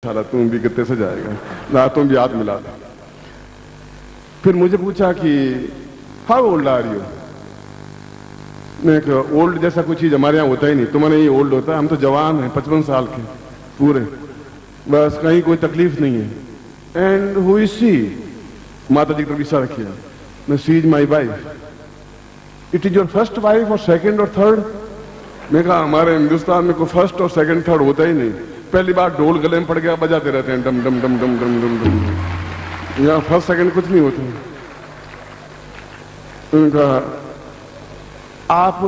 सारा तुम भी गत्ते से जाएगा ना, तुम भी हाथ मिला। फिर मुझे पूछा कि हाउ ओल्ड आर यू। मैं कहा ओल्ड जैसा कुछ चीज हमारे यहाँ होता ही नहीं, तुम्हारे ये ओल्ड होता है, हम तो जवान हैं 55 साल के पूरे, बस कहीं कोई तकलीफ नहीं है। एंड हु इज शी, माता जी की तरफ इशारा किया, मैं she is my wife. It is your first wife और सेकंड और थर्ड। मैं कहा हमारे हिंदुस्तान में कोई फर्स्ट और सेकंड थर्ड होता ही नहीं, पहली बार ढोल गले में पड़ गया बजाते रहते हैं डम डम डम डम डम डम डम, यहाँ फर्स्ट सेकंड कुछ नहीं होता। उनका आप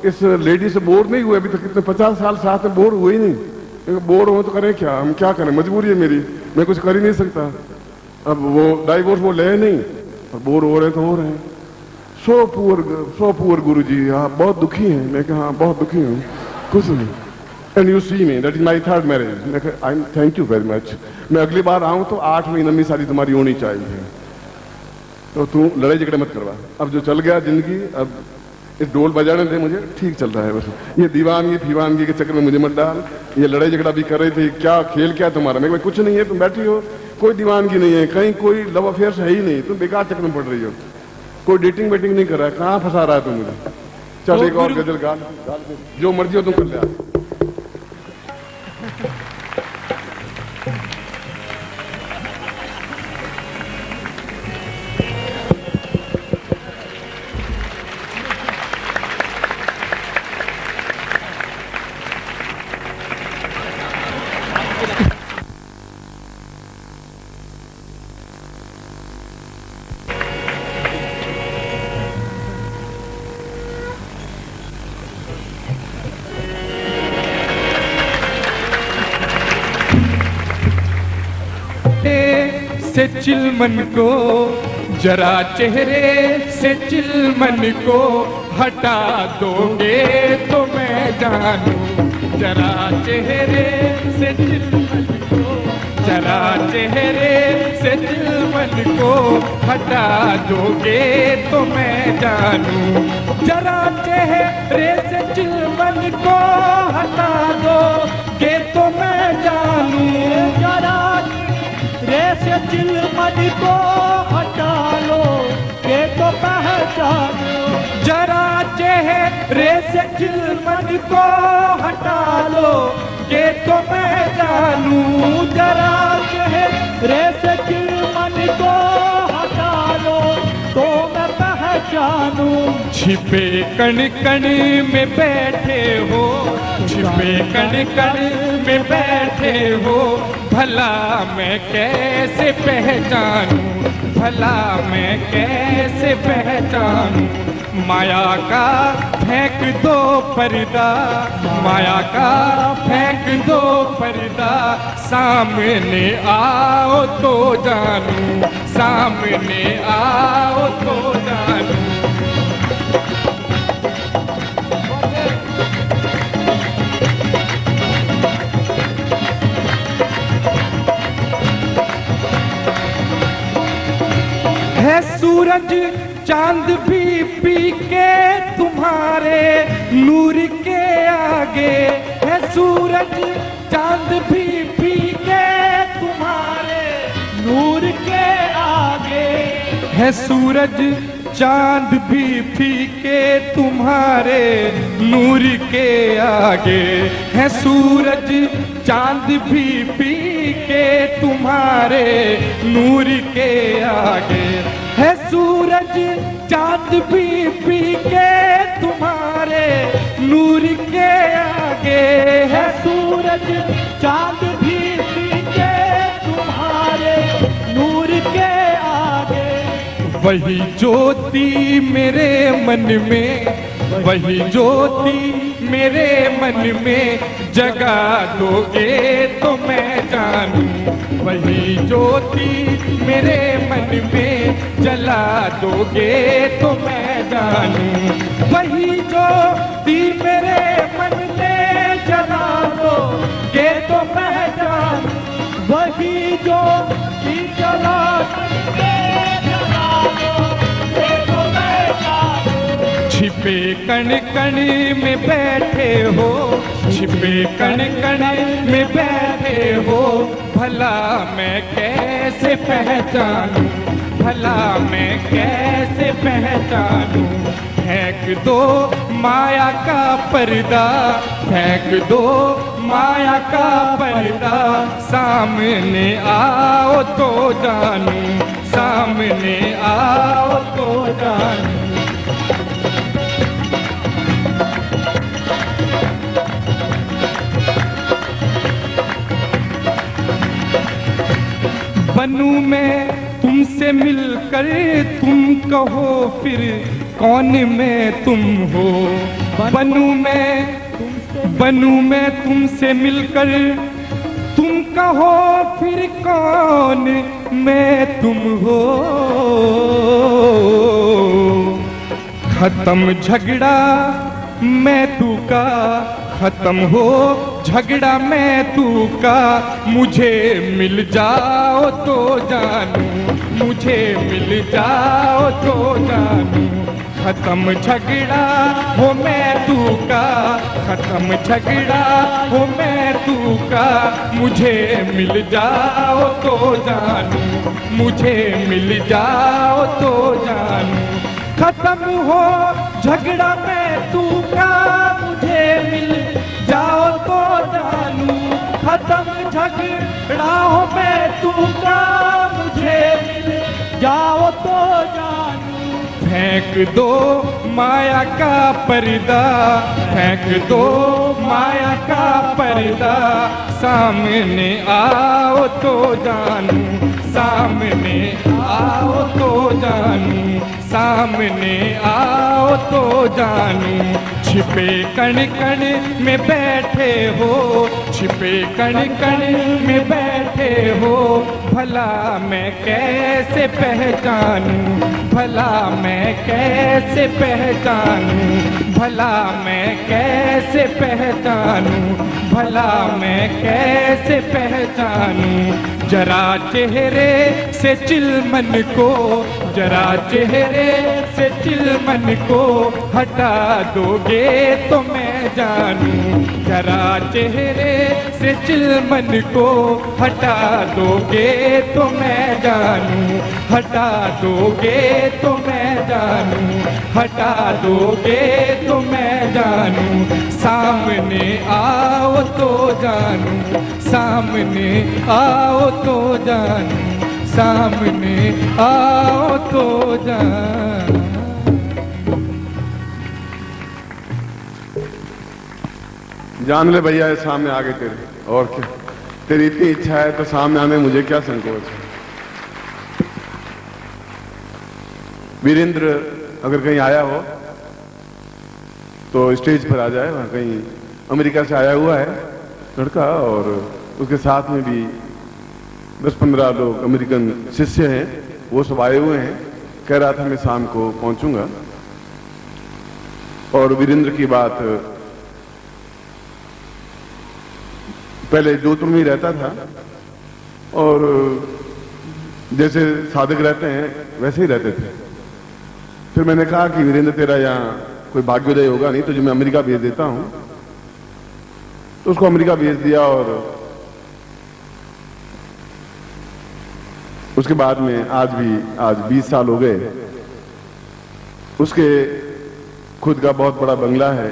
इस लेडी से बोर नहीं हुए अभी तक, कितने 50 साल साथ में बोर हुए ही नहीं। बोर हो तो करें क्या, हम क्या करें, मजबूरी है मेरी, मैं कुछ कर ही नहीं सकता। अब वो डाइवोर्स वो ले नहीं, और बोर हो रहे तो हो रहे हैं। सो पुअर गुरु जी, आप बहुत दुखी हैं। मैं कहा हाँ बहुत दुखी हूँ, कुछ नहीं। And you see me, that is my third marriage. मैं कहा I am thank you very much, मैं अगली बार आऊँ तो 8 महीने में शादी तुम्हारी होनी चाहिए, तो तू लड़ाई झगड़े मत करवा। अब जो चल गया जिंदगी, अब इस ढोल बजाने थे मुझे, ठीक चल रहा है। बस ये दीवानगी फीवानगी के चक्कर में मुझे मत डाल। ये लड़ाई झगड़ा भी कर रही थी, क्या खेल क्या तुम्हारा। मैं कुछ नहीं है, तुम बैठी हो, कोई दीवानगी नहीं है, कहीं कोई लव अफेयर है ही नहीं, तुम बेकार चक्कर में पड़ रही हो, कोई डेटिंग वेटिंग नहीं कर रहा है, कहाँ फंसा रहा है तुम मुझे। चल एक और गजल गा, जो मर्जी हो तुम कर ले। से चिलमन को जरा चेहरे से चिलमन को हटा दोगे तो मैं जानूं। जरा चेहरे से चिलमन को, जरा चेहरे से चिलमन को हटा दोगे तो मैं जानूं। जरा चेहरे से चिलमन को हटा दोगे तो मैं जानूं। जरा से चिलमन को हटा लो के तो पहचानो। जरा चेहरे से चिलमन को हटा लो के तो मैं जानूं। जरा चेहरे से चिलमन को हटा लो तो मैं पहचानूं। छिपे कण कण में बैठे हो, छिपे कण कण में बैठे हो, भला मैं कैसे पहचानूं, भला मैं कैसे पहचानूं। माया का फेंक दो पर्दा, माया का फेंक दो पर्दा, सामने आओ तो जानूं, सामने आओ तो जानूं। है सूरज चांद भी पी के तुम्हारे नूर के आगे, है सूरज चांद भी पी के तुम्हारे नूर के आगे। है सूरज चांद भी फीके तुम्हारे नूर के आगे। है सूरज चांद भी फीके तुम्हारे नूर के आगे। है सूरज चांद भी फीके तुम्हारे नूर के आगे। है सूरज चांद भी फीके तुम्हारे नूर के आगे। वही ज्योति मेरे मन में, वही ज्योति मेरे मन में जगा दोगे तो मैं जानूं। वही ज्योति मेरे मन में जला दोगे तो मैं जानूं। वही ज्योति मेरे मन में जला दोगे तो मैं जानूं। वही ज्योति जला छिपे कण कण में बैठे हो, छिपे कण कण में बैठे हो, भला मैं कैसे पहचानूं, भला मैं कैसे पहचानूं। फेंक दो माया का पर्दा, फेंक दो माया का पर्दा, सामने आओ तो जानूं, सामने आओ तो जानूं। बनूं मैं तुमसे मिलकर, तुम कहो फिर कौन मैं तुम हो। बनूं मैं तुमसे मिलकर, तुम कहो फिर कौन मैं तुम हो। खत्म झगड़ा मैं तू का, खत्म हो झगड़ा मैं तू का, मुझे मिल जाओ तो जानूं, मुझे मिल जाओ तो जानूं। खत्म झगड़ा हो मैं तू का, खत्म झगड़ा हो मैं तू का, मुझे मिल जाओ तो जानूं, मुझे मिल जाओ तो जानूं। खत्म हो झगड़ा मैं तू का, मुझे मिल जाओ तो जानूं। खत्म झगड़ा हो मैं तू का, मुझे मिल जाओ तो जानूं। फेंक दो माया का पर्दा, फेंक दो माया का पर्दा, सामने आओ तो जानूं, सामने आओ तो जानूं, सामने आओ तो जानूं। छिपे कण कण में बैठे हो, छिपे कण कण में बैठे हो, भला मैं कैसे पहचानूं, भला मैं कैसे पहचानूं, भला मैं कैसे पहचानूं, भला मैं कैसे पहचानूं। जरा चेहरे से चिलमन को, जरा चेहरे से चिलमन को हटा दोगे तो मैं जानूं। जरा चेहरे से चिलमन को हटा दोगे तो मैं जानूं, हटा दोगे तो मैं जानूं, हटा दोगे तो मैं जानूं। सामने आओ तो जानूं, सामने आओ तो जानूं, सामने आओ तो जानूं। जान ले भैया ये सामने आगे तेरे, और क्या तेरी इतनी इच्छा है तो सामने आने मुझे क्या संकोच है। वीरेंद्र अगर कहीं आया हो तो स्टेज पर आ जाए। वहां कहीं अमेरिका से आया हुआ है लड़का, और उसके साथ में भी 10-15 लोग अमेरिकन शिष्य हैं, वो सब आए हुए हैं। कह रहा था मैं शाम को पहुंचूंगा। और वीरेंद्र की बात, पहले जोधपुर में ही रहता था और जैसे साधक रहते हैं वैसे ही रहते थे। फिर मैंने कहा कि वीरेंद्र तेरा यहाँ कोई भाग्योदय होगा नहीं, तुझे मैं अमेरिका भेज देता हूं। तो उसको अमेरिका भेज दिया और उसके बाद में आज 20 साल हो गए। उसके खुद का बहुत बड़ा बंगला है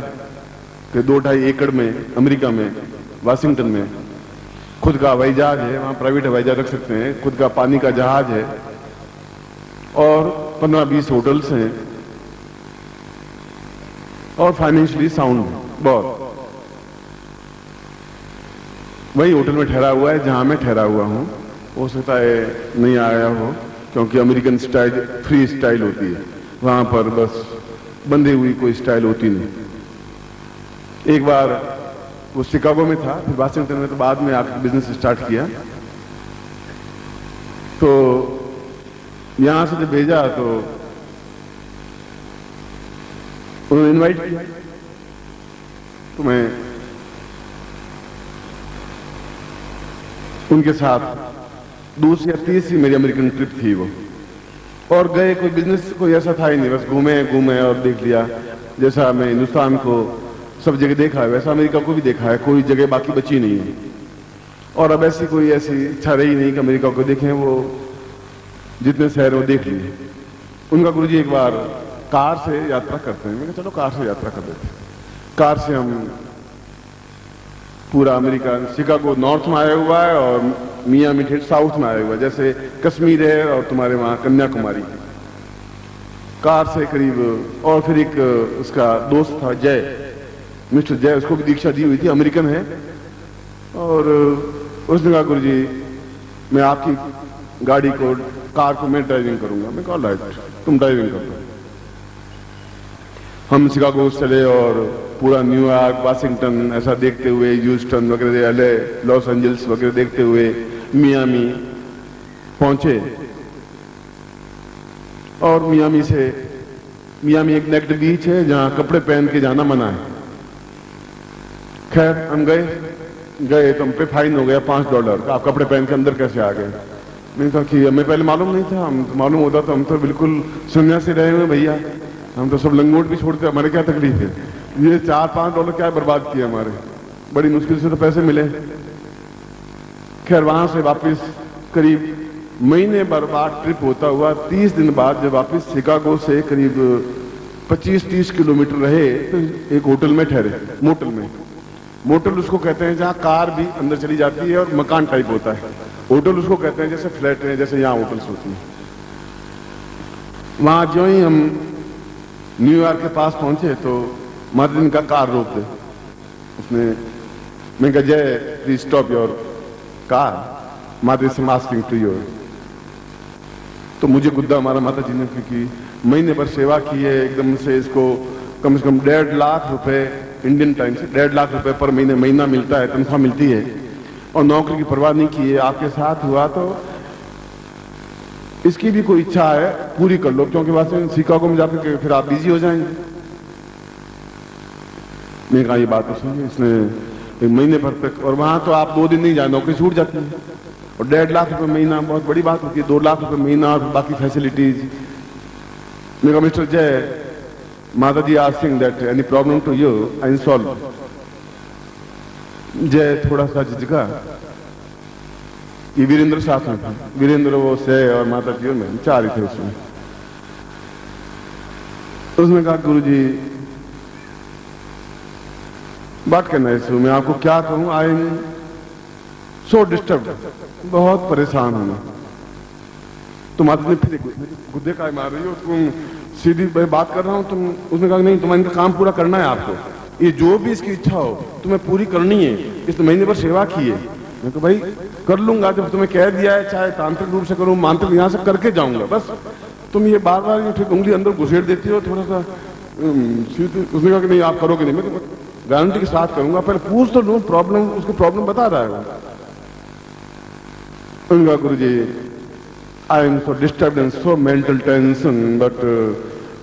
कि 2-2.5 एकड़ में अमेरिका में वाशिंगटन में खुद का हवाई जहाज है, वहां प्राइवेट हवाई जहाज रख सकते हैं, खुद का पानी का जहाज है और 15-20 होटल्स हैं और फाइनेंशियली साउंड बहुत। वही होटल में ठहरा हुआ है जहां मैं ठहरा हुआ हूं। हो सकता है नहीं आया हो क्योंकि अमेरिकन स्टाइल फ्री स्टाइल होती है, वहां पर बस बंधी हुई कोई स्टाइल होती नहीं। एक बार वो शिकागो में था, फिर वाशिंगटन में, तो बाद में आकर बिजनेस स्टार्ट किया। तो यहां से जब भेजा तो उन्होंने इनवाइट किया, तो मैं उनके साथ दूसरी या तीसरी मेरी अमेरिकन ट्रिप थी वो। और गए, कोई बिजनेस कोई ऐसा था ही नहीं, बस घूमे और देख लिया। जैसा मैं हिंदुस्तान को सब जगह देखा है वैसा अमेरिका को भी देखा है, कोई जगह बाकी बची नहीं है। और अब ऐसी कोई ऐसी इच्छा रही नहीं कि अमेरिका को देखें, वो जितने शहर वो देख लिए। उनका गुरुजी एक बार कार से यात्रा करते हैं। मैंने कहा चलो कार से यात्रा कर लेते हैं। कार से हम पूरा अमेरिका, शिकागो नॉर्थ में आया हुआ है और मियामी ठेठ साउथ में आया हुआ है, जैसे कश्मीर है और तुम्हारे वहां कन्याकुमारी। कार से करीब, और फिर एक उसका दोस्त था जय, मिस्टर जय, उसको भी दीक्षा दी हुई थी, अमेरिकन है। और उसने कहा गुरुजी मैं आपकी गाड़ी को, कार को मैं ड्राइविंग करूंगा। मैं कहा राइट, तुम ड्राइविंग कर लो। हम शिकागो चले और पूरा न्यूयॉर्क, वाशिंगटन ऐसा देखते हुए, ह्यूस्टन वगैरह, एलए, लॉस एंजल्स वगैरह देखते हुए मियामी पहुंचे। और मियामी एक नेक्ड बीच है जहां कपड़े पहन के जाना मना है। खैर हम गए तो हम पे फाइन हो गया $5। आप कपड़े पहन के अंदर कैसे आ गए? मैंने कहा कि हमें पहले मालूम नहीं था, हम मालूम होता तो हम तो बिल्कुल सन्यासी रहे हुए भैया, हम तो सब लंगोट भी छोड़ते, हमारे क्या तकलीफ है? ये $4-5 क्या बर्बाद किए हमारे, बड़ी मुश्किल से तो पैसे मिले। खैर वहां से वापस करीब महीने भर बाद ट्रिप होता हुआ 30 दिन बाद जब वापस शिकागो से करीब 25-30 किलोमीटर रहे तो एक होटल में ठहरे। मोटल उसको कहते हैं जहां कार भी अंदर चली जाती है और मकान टाइप होता है। होटल उसको कहते हैं जैसे फ्लैट है, जैसे यहाँ होटल्स होती हैं। वहां जो ही हम न्यूयॉर्क के पास पहुंचे तो माता जी का कार रोक दे। उसने, मैं कहा जय प्लीज स्टॉप योर कार, माता जी आस्किंग टू योर। तो मुझे गुद्दा मारा माता जी ने, क्योंकि महीने भर सेवा की है, एकदम से इसको कम से कम 1.5 लाख रुपए इंडियन टाइम से 1.5 लाख रुपए पर महीना मिलता है, तनख्वाह मिलती है, और नौकरी की परवाह नहीं की है। आपके साथ हुआ तो इसकी भी कोई इच्छा है पूरी कर लो, क्योंकि वहां शिकागो में जाकर के फिर आप बिजी हो जाएंगे। मैंने कहा ये बात तो सही है। इसने एक महीने भर तक, और वहां तो आप 2 दिन नहीं जाए नौकरी छूट जाती है, और 1.5 लाख रुपए महीना बहुत बड़ी बात होती है। 2 लाख रुपए महीना और बाकी फैसिलिटीज। मैंने कहा मिस्टर जय, माता जी asking that any problem to you I solve. Jay थोड़ा सा झिझका। ये वीरेंद्र साथ में था, वीरेंद्र वो से और माता जी और मैं 4 ही थे उसमें। तो उसने कहा गुरुजी बात करना है इसमें, मैं आपको क्या कहूं, आई एम सो डिस्टर्ब, बहुत परेशान हूं। तो माता जी फिर गुद्दे का मार रही हो, तुम सीधी बात कर रहा हूं तुम। उसने कहा नहीं, तुम्हारा इनका काम पूरा करना है आपको, ये जो भी इसकी इच्छा हो तुम्हें पूरी करनी है। इस महीने पर सेवा की है। मैं तो भाई कर लूंगा, जब तुम्हें कह दिया है, चाहे तांत्रिक रूप से करूं, मांत्रिक यहां से करके जाऊंगा, बस तुम ये बार बार ठीक उंगली अंदर घुसेड़ देती हो थोड़ा सा। उसने कहा कि नहीं आप करोगे नहीं। मैं तो गारंटी के साथ करूंगा, पहले पूछ तो लूं प्रॉब्लम, उसको प्रॉब्लम बता रहा है। उनका गुरुजी I am so disturbed and so mental tension, but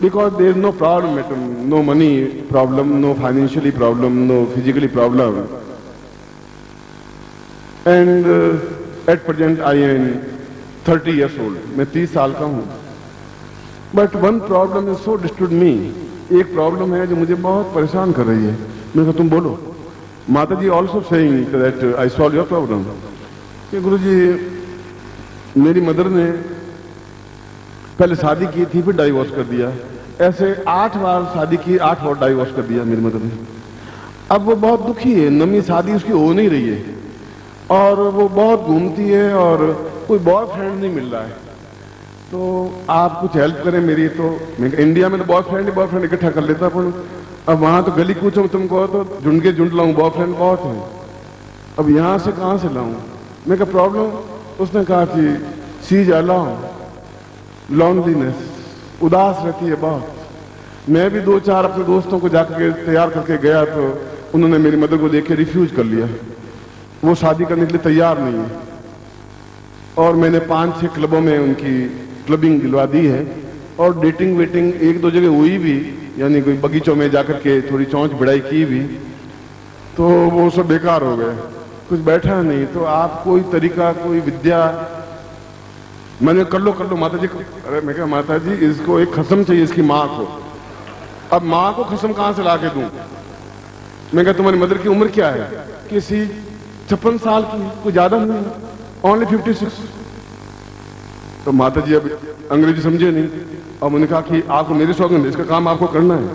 because there is no problem, no money problem, no financially problem, no physically problem, and at present I am 30 years old. मैं 30 साल का हूँ, but one problem is so disturbed me. एक problem है जो मुझे बहुत परेशान कर रही है। मैं कहा तुम बोलो। माता जी also saying that I solve your problem. कि गुरुजी मेरी मदर ने पहले शादी की थी, फिर डाइवोर्स कर दिया। ऐसे 8 बार शादी की, 8 बार डाइवोर्स कर दिया मेरी मदर ने। अब वो बहुत दुखी है, नमी शादी उसकी हो नहीं रही है, और वो बहुत घूमती है और कोई बॉयफ्रेंड नहीं मिल रहा है। तो आप कुछ हेल्प करें मेरी। तो मैं इंडिया में तो बॉयफ्रेंड इकट्ठा कर लेता, पर अब वहां तो गली कूचो तुमको तो झुंड के झुंड लाऊं, बॉयफ्रेंड बहुत है, अब यहां से कहां से लाऊं। मैं कहा प्रॉब्लम, उसने कहा कि सी इज अलोन, लॉनलीनेस, उदास रहती है बहुत। मैं भी 2-4 अपने दोस्तों को जाकर तैयार करके गया तो उन्होंने मेरी मदर को देख के रिफ्यूज कर लिया, वो शादी करने के लिए तैयार नहीं है। और मैंने 5-6 क्लबों में उनकी क्लबिंग दिलवा दी है, और डेटिंग वेटिंग 1-2 जगह हुई भी, यानी कोई बगीचों में जाकर के थोड़ी चौंच भिड़ाई की भी, तो वो सब बेकार हो गए, कुछ बैठा नहीं। तो आप कोई तरीका, कोई विद्या, मैंने कर लो माता जी। अरे मैं कहा माता जी इसको एक खसम चाहिए इसकी माँ को। अब माँ को खसम कहां से ला के दूं? मैं कहा तुम्हारी मदर की उम्र क्या है? किसी 56 साल की, कोई ज्यादा नहीं, ओनली 56। तो माता जी अब अंग्रेजी समझे नहीं, अब उन्होंने कहा कि आपको मेरी सौगंध, इसका काम आपको करना है।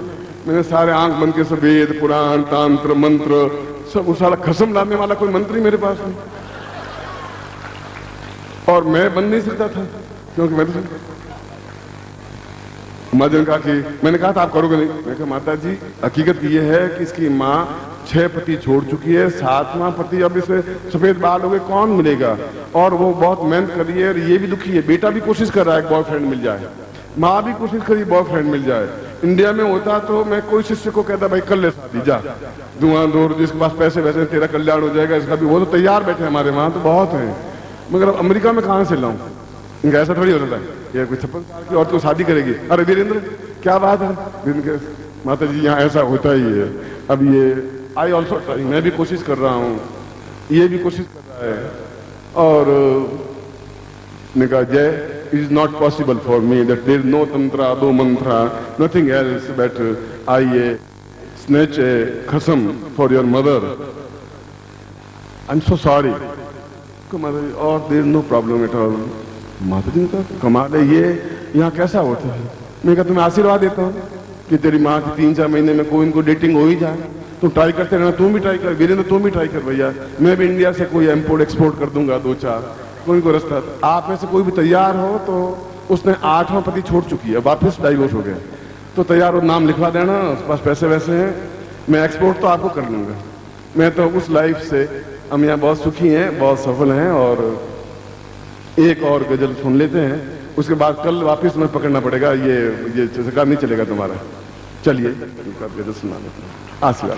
मैंने सारे आंख बंद के सब वेद पुराण तंत्र मंत्र सब, उस सारा खसम लाने वाला कोई मंत्री मेरे पास नहीं, और मैं बन नहीं सकता था क्योंकि मैं तो माता ने कहा कि, मैंने कहा था आप करोगे नहीं। मैंने कहा माता जी हकीकत ये है कि इसकी माँ 6 पति छोड़ चुकी है, 7वां पति अब इसे सफेद बाल हो गए, कौन मिलेगा, और वो बहुत मेहनत कर रही है, और ये भी दुखी है, बेटा भी कोशिश कर रहा है बॉयफ्रेंड मिल जाए, माँ भी कोशिश करी बॉयफ्रेंड मिल जाए। इंडिया में होता तो मैं कोई शिष्य को कहता भाई कर ले शादी, जा धुआं दूर, जिसके पास पैसे वैसे तेरा कल्याण हो जाएगा, इसका भी, वो तो तैयार बैठे हमारे वहां तो बहुत है, मगर अब अमेरिका में कहां से लाऊं, इनका ऐसा थोड़ी होता है, ये कोई 56 साल की औरत को शादी करेगी, अरे वीरेंद्र क्या बात है, माता जी यहाँ ऐसा होता ही है। अब ये आई ऑल्सो, मैं भी कोशिश कर रहा हूँ, ये भी कोशिश कर रहा है, और ने कहा Jay, it is not possible for me that there is no tantra दो mantra nothing else but I snatch a खसम for your mother, I am so sorry. और there is no problem at all. माता जी ने कहा कमाल है, ये यहाँ कैसा होता है। मैं कहा तुम्हें आशीर्वाद देता हूँ कि तेरी माँ की 3-4 महीने में कोई इनको डेटिंग हो ही जाए, तुम ट्राई करते रहना, तुम भी ट्राई कर वीरेंद्र, तुम भी ट्राई कर भैया, मैं भी इंडिया से कोई इम्पोर्ट एक्सपोर्ट कर दूंगा 2-4, कोई को रास्ता। आप में से कोई भी तैयार हो तो, उसने 8वां पति छोड़ चुकी है, वापस डाइवोर्स हो गया, तो तैयार हो, नाम लिखवा देना, उसके पास पैसे वैसे हैं, मैं एक्सपोर्ट तो आपको कर लूंगा। मैं तो उस लाइफ से हम यहाँ बहुत सुखी हैं, बहुत सफल हैं। और एक और गजल सुन लेते हैं, उसके बाद कल वापस तुम्हें पकड़ना पड़ेगा, ये सरकार नहीं चलेगा तुम्हारा। चलिए गजल सुना लेते हैं, आशीर्वाद।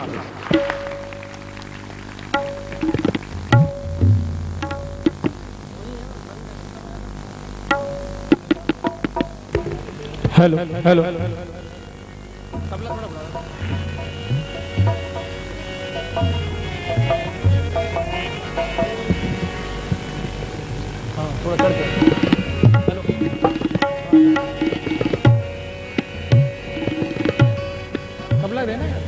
हेलो हेलो, थोड़ा चढ़ के, हेलो, तबला देना यार।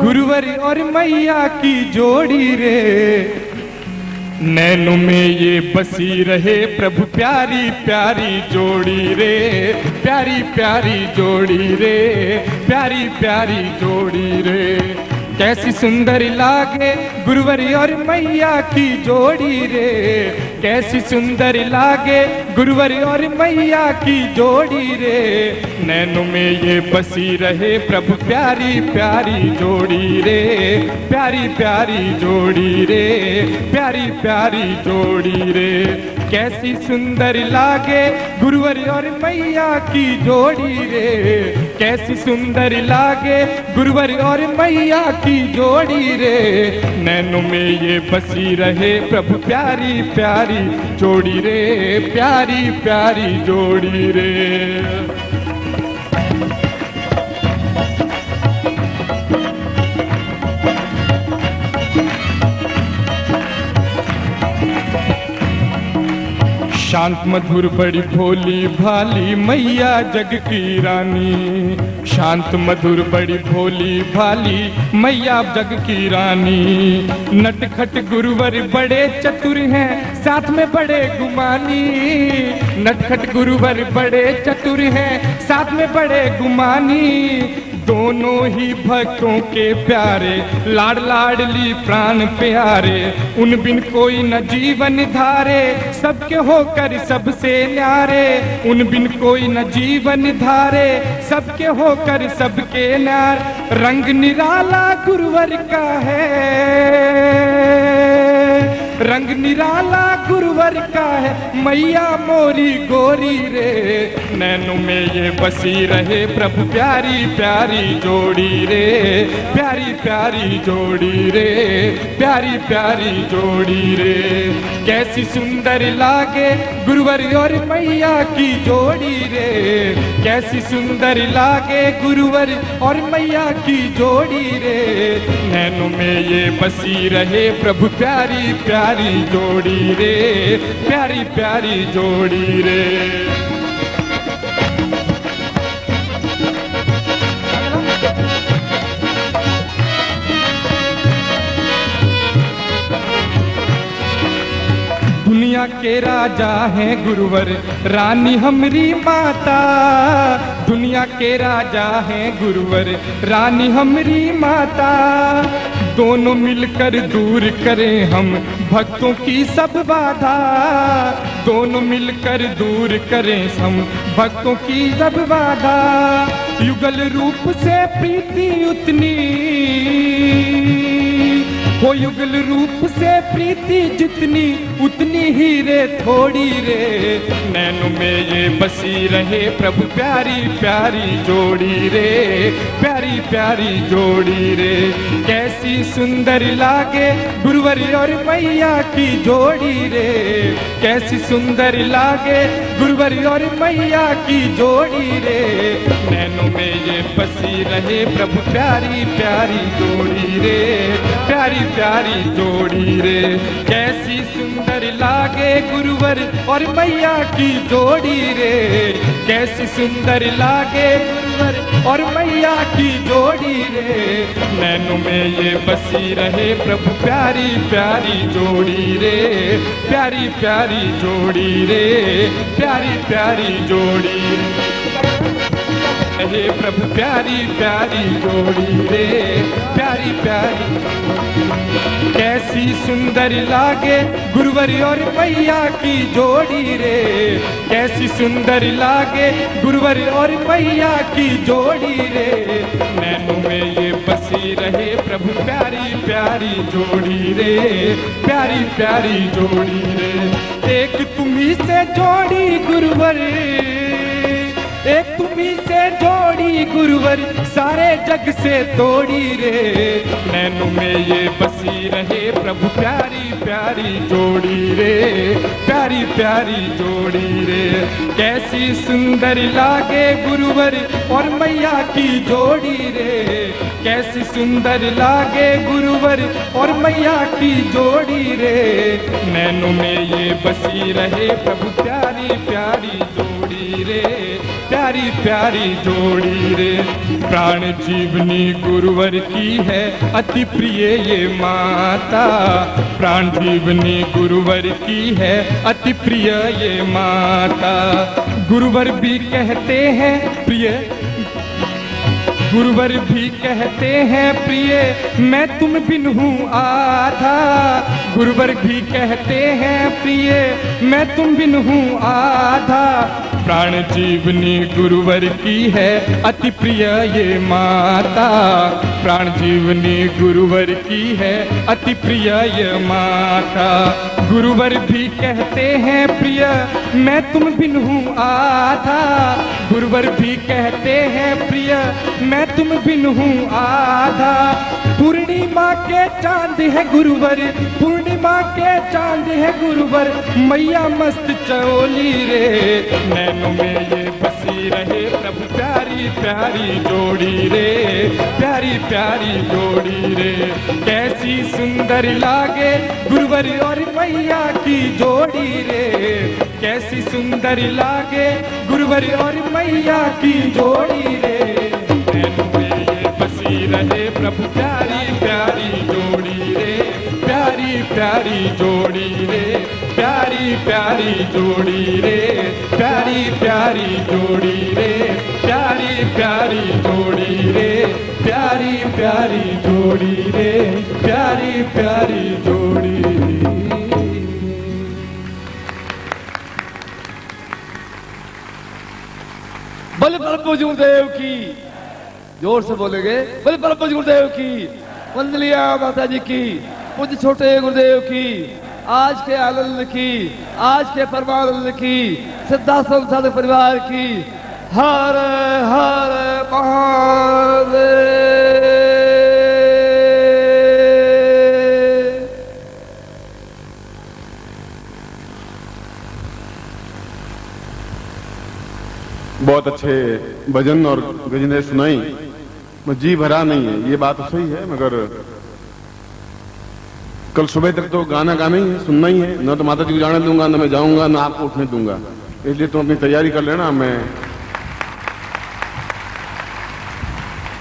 गुरुवर और मैया की जोड़ी रे, नैनों में ये बसी रहे प्रभु प्यारी प्यारी जोड़ी रे, प्यारी प्यारी जोड़ी रे, प्यारी प्यारी जोड़ी रे। कैसी सुंदर लागे गुरुवरी और मैया की जोड़ी रे, कैसी सुंदर लागे गुरुवरी और मैया की जोड़ी रे, नैनों में ये बसी रहे प्रभु प्यारी प्यारी जोड़ी रे, प्यारी प्यारी जोड़ी रे, प्यारी प्यारी जोड़ी रे। कैसी सुंदर लागे गुरुवरी और मैया की जोड़ी रे, कैसी सुंदर लागे गुरुवरी और मैया की जोड़ी रे, नैनों में ये बसी रहे प्रभु प्यारी प्यारी जोड़ी रे, प्यारी प्यारी जोड़ी रे। शांत मधुर बड़ी भोली भाली मैया जग की रानी, शांत मधुर बड़ी भोली भाली मैया जग की रानी। नटखट गुरुवर बड़े चतुर हैं साथ में बड़े गुमानी, नटखट गुरुवर बड़े चतुर हैं साथ में बड़े गुमानी। दोनों ही भक्तों के प्यारे लाड लाडली प्राण प्यारे, उन बिन कोई न जीवन धारे सबके होकर सबसे न्यारे, उन बिन कोई न जीवन धारे सबके होकर सबके न्यार। रंग निराला गुरुवर का है, रंग निराला गुरुवर का है मैया मोरी गोरी रे, नैनों में ये बसी रहे प्रभु प्यारी प्यारी जोड़ी रे, प्यारी प्यारी जोड़ी रे, प्यारी प्यारी जोड़ी रे। कैसी सुंदर लागे गुरुवर और मैया की जोड़ी रे, कैसी सुंदर लागे गुरुवर और मैया की जोड़ी रे, नैनों में ये बसी रहे प्रभु प्यारी प्यारी जोड़ी रे, प्यारी प्यारी जोड़ी रे। दुनिया के राजा हैं गुरुवर, रानी हमरी माता। दुनिया के राजा हैं गुरुवर, रानी हमरी माता। दोनों मिलकर दूर करें हम भक्तों की सब बाधा। दोनों मिलकर दूर करें हम भक्तों की सब बाधा। युगल रूप से प्रीति उतनी हो, युगल रूप से प्रीति जितनी उतनी ही रे थोड़ी रे। नैनों में ये बसी रहे प्रभु प्यारी प्यारी जोड़ी रे, प्यारी प्यारी जोड़ी रे। कैसी सुंदर लागे गुरुवर और मैया की जोड़ी रे, कैसी सुंदर लागे गुरुवर और मैया की जोड़ी रे। नैनों में ये बसी रहे प्रभु प्यारी प्यारी जोड़ी रे, प्यारी प्यारी जोड़ी रे। कैसी सुंदर लागे गुरुवर और मैया की जोड़ी रे, कैसी सुंदर लागे गुरुवर और मैया की जोड़ी रे। नैनों में ये बसी रहे प्रभु प्यारी प्यारी जोड़ी रे, प्यारी प्यारी जोड़ी रे, प्यारी प्यारी जोड़ी हे प्रभु प्यारी प्यारी जोड़ी रे, प्यारी प्यारी। कैसी सुंदर लागे गुरुवर और मैया की जोड़ी रे, कैसी सुंदर लागे गुरुवर और मैया की जोड़ी रे। नैनों में ये बसी रहे प्रभु प्यारी प्यारी जोड़ी रे, प्यारी प्यारी जोड़ी रे। एक तुम्ही से जोड़ी गुरुवर, एक तुम्ही से जोड़ी गुरुवर, सारे जग से तोड़ी रे। नैनों में ये बसी रहे प्रभु प्यारी प्यारी जोड़ी रे, प्यारी प्यारी जोड़ी रे। कैसी सुंदर लागे गुरुवर और मैया की जोड़ी रे, कैसी सुंदर लागे गुरुवर और मैया की जोड़ी रे। नैनों में ये बसी रहे प्रभु प्यारी प्यारी जोड़ी रे, प्यारी प्यारी जोड़ी रे। प्राण जीवनी गुरुवर की है अति प्रिय ये माता, प्राण जीवनी गुरुवर की है अति प्रिय ये माता। गुरुवर भी कहते हैं प्रिय, गुरुवर भी कहते हैं प्रिय, मैं तुम बिन हूँ आधा। गुरुवर भी कहते हैं प्रिय, मैं तुम बिन हूँ आधा। प्राण जीवनी गुरुवर की है अति प्रिय ये माता, प्राण जीवनी गुरुवर की है अति प्रिय ये माता। गुरुवर भी कहते हैं प्रिय, मैं तुम बिन हूँ आधा। गुरुवर भी कहते हैं प्रिय, मैं तुम बिन हूँ आधा। पूर्णिमा के चांद है गुरुवर, पूर्णिमा के चांद है गुरुवर, मैया मस्त चोली रे। नैनों में ये बसी रहे प्रभु प्यारी प्यारी जोड़ी रे, प्यारी प्यारी जोड़ी रे। कैसी सुंदर लागे गुरुवर और मैया की जोड़ी रे, कैसी सुंदर लागे गुरुवर और मैया की जोड़ी रे। नैनों में ये बसी रहे प्रभु प्यारी प्यारी जोड़ी रे, प्यारी प्यारी जोड़ी रे, प्यारी प्यारी जोड़ी रे, प्यारी प्यारी जोड़ी रे, प्यारी प्यारी जोड़ी रे, प्यारी प्यारी जोड़ी रे, प्यारी प्यारी जोड़ी रे। बल प्रभु गुरुदेव की, जोर से बोलेंगे, बल प्रभु गुरुदेव की। वंदलिया माता जी की, पूज्य छोटे गुरुदेव की, आज के आनंद की, आज के परमानंद की, सिद्धाश्रम साधक परिवार की। हर हर महादेव। बहुत अच्छे भजन और गजनें सुनाई, जी भरा नहीं है, ये बात तो सही है, मगर कल सुबह तक तो गाना गाना ही है, सुनना ही है। न तो माता जी को जाने दूंगा, न मैं जाऊंगा, न आपको उठने दूंगा। इसलिए तुम अपनी तैयारी कर लेना। मैं